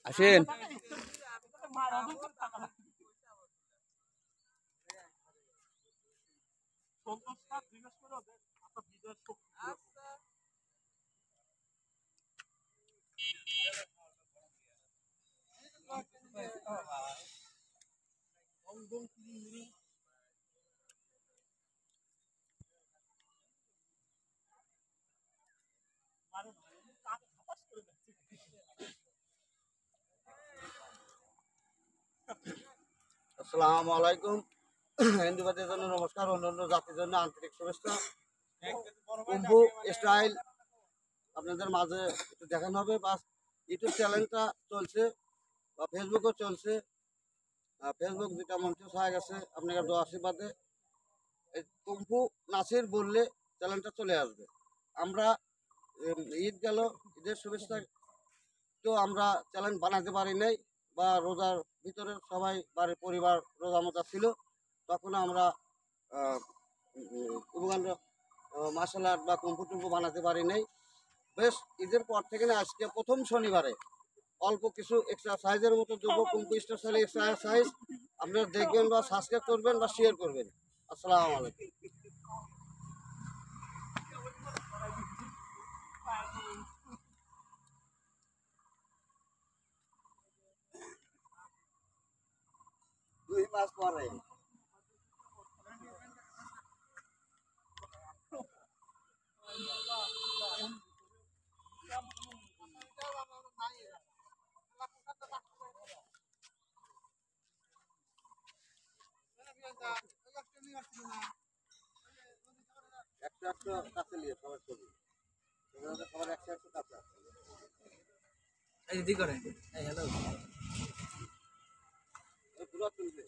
আসেন আসসালামু আলাইকুম। হিন্দুবাদের জন্য নমস্কার, অন্যান্য জাতির জন্য আন্তরিক শুভেচ্ছা। কুম্ভু স্টাইল আপনাদের মাঝে একটু দেখানো হবে। বা ইউটিউব চ্যানেলটা চলছে বা ফেসবুকও চলছে। ফেসবুক যেটা মঞ্চুস হয়ে গেছে আপনাদের দোয়া আশীর্বাদে। এই কুম্ভু নাসির বললে চ্যানেলটা চলে আসবে। আমরা ঈদ গেল, ঈদের শুভেচ্ছা তো আমরা চ্যানেল বানাতে পারি নাই, বা রোজার ভিতরে সবাই বাড়ির পরিবার রোজা মোজা ছিল, তখন আমরা উগান্ড মার্শাল আর্ট বা কুম্ফু টুম্ফু বানাতে পারি নাই। বেশ ঈদের পর থেকে না আজকে প্রথম শনিবারে অল্প কিছু এক্সারসাইজের মতো দেবো, কুম্ফু স্টাইল এক্সারসাইজ আপনারা দেখবেন বা সাবস্ক্রাইব করবেন বা শেয়ার করবেন। আসসালামু আলাইকুম। দুই মাস পরে একশো একশো কাছে নিয়ে সবার ছবি সবার একশো একশো কাছে এই দিদি করেন এই হ্যালো পুরো তুলবে।